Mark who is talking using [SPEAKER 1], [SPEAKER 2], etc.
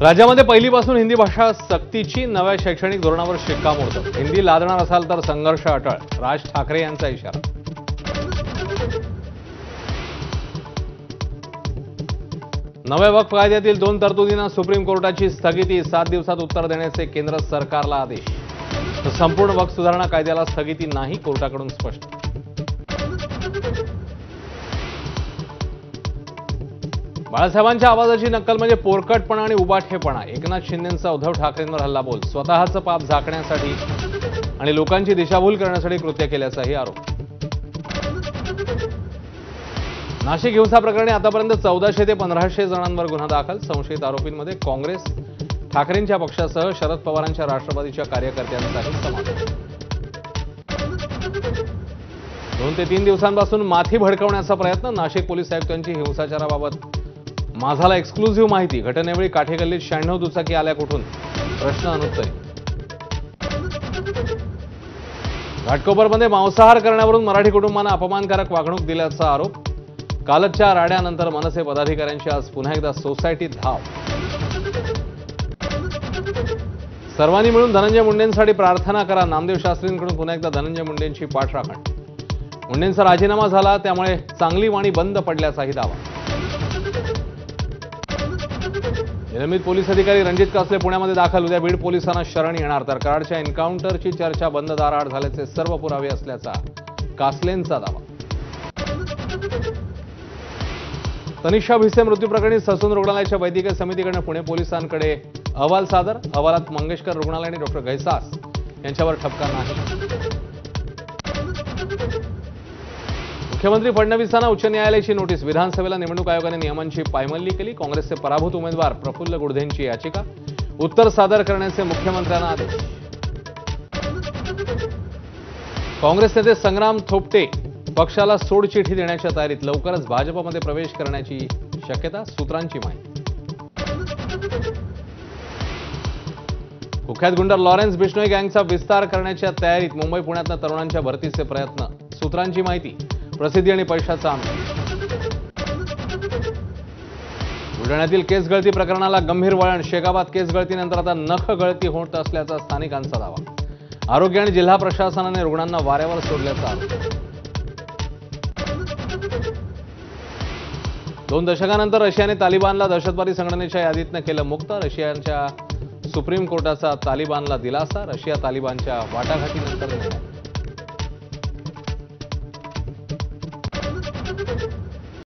[SPEAKER 1] राज्यामध्ये पहिलीपासून हिंदी भाषा सक्तीची नव्या शैक्षणिक धोरणावर शिक्कामोर्तब। हिंदी लादणार असाल तर संघर्ष अटळ, राज ठाकरे यांचा इशारा। नव्या वक्फ कायद्यातील 2 तरतुदींना सुप्रीम कोर्टाची स्थगिती, 7 दिवसात उत्तर देण्याचे केंद्र सरकारला आदेश। तर संपूर्ण वक्फ सुधारणा कायद्याला स्थगिती नाही, कोर्टाकडून स्पष्ट। बाळासाहेबांच्या आवाजाची नक्कल म्हणजे पोरकटपणा आणि उबाठेपणा। एकनाथ शिंदेंचा उद्धव ठाकरेंवर हल्लाबोल, स्वतःचं पाप झाकण्यासाठी आणि लोकांची दिशाभूल करण्यासाठी कृत्य केल्याचाही आरोप। नाशिक हिंसा प्रकरणी आतापर्यंत 1400 ते 1500 जणांवर गुन्हा दाखल। संशयित आरोपींमध्ये काँग्रेस, ठाकरेंच्या पक्षासह शरद पवारांच्या राष्ट्रवादीच्या कार्यकर्त्यांचाही समावेश। 2 ते 3 दिवसांपासून माथी भडकवण्याचा प्रयत्न। नाशिक पोलीस आयुक्तांची हिंसाचाराबाबत माझाला एक्सक्लुझिव्ह माहिती। घटनेवेळी काठेगल्लीत 96 दुचाकी आल्या कुठून, प्रश्न अनुत्तरी। घाटकोपरमध्ये मांसाहार करण्यावरून मराठी कुटुंबांना अपमानकारक वागणूक दिल्याचा आरोप। कालच्या राड्यानंतर मनसे पदाधिकाऱ्यांची आज पुन्हा एकदा सोसायटीत धाव। सर्वांनी मिळून धनंजय मुंडेंसाठी प्रार्थना करा, नामदेव शास्त्रींकडून पुन्हा एकदा धनंजय मुंडेंची पाठराखण। मुंडेंचा राजीनामा झाला त्यामुळे चांगली वाणी बंद पडल्याचाही दावा। निलंबित पोलीस अधिकारी रणजित कासले पुण्यामध्ये दाखल। उद्या बीड पोलिसांना शरण येणार, तर कराडच्या एन्काउंटरची चर्चा बंद दाराआड झाल्याचे सर्व पुरावे असल्याचा कासलेंचा दावा। तनिषा भिसे मृत्यू प्रकरणी ससून रुग्णालयाच्या वैद्यकीय समितीकडून पुणे पोलिसांकडे अहवाल सादर। अहवालात मंगेशकर रुग्णालय आणि डॉक्टर घैसास यांच्यावर ठपका नाही। मुख्यमंत्री फडणवीसांना उच्च न्यायालयाची नोटीस। विधानसभेला निवडणूक आयोगाने नियमांची पायमल्ली केली। काँग्रेसचे पराभूत उमेदवार प्रफुल्ल गुडधेंची याचिका, उत्तर सादर करण्याचे मुख्यमंत्र्यांना आदेश। काँग्रेस नेते संग्राम थोपटे पक्षाला सोडचिठ्ठी देण्याच्या तयारीत, लवकरच भाजपमध्ये प्रवेश करण्याची शक्यता, सूत्रांची माहिती। कुख्यात गुंड लॉरेन्स बिश्नोई गँगचा विस्तार करण्याच्या तयारीत, मुंबई पुण्यातल्या तरुणांच्या भरतीचे प्रयत्न, सूत्रांची माहिती। प्रसिद्धी आणि पैशाचा अनुमान। बुलढाण्यातील केस गळती प्रकरणाला गंभीर वळण। शेकाबाद केस गळतीनंतर आता नख गळती होत असल्याचा स्थानिकांचा दावा। आरोग्य आणि जिल्हा प्रशासनाने रुग्णांना वाऱ्यावर सोडल्याचा आरोप। 2 दशकांनंतर रशियाने तालिबानला दहशतवादी संघटनेच्या यादीतनं केलं मुक्त। रशियाच्या सुप्रीम कोर्टाचा तालिबानला दिलासा। रशिया तालिबानच्या वाटाघाटीनंतर निर्णय।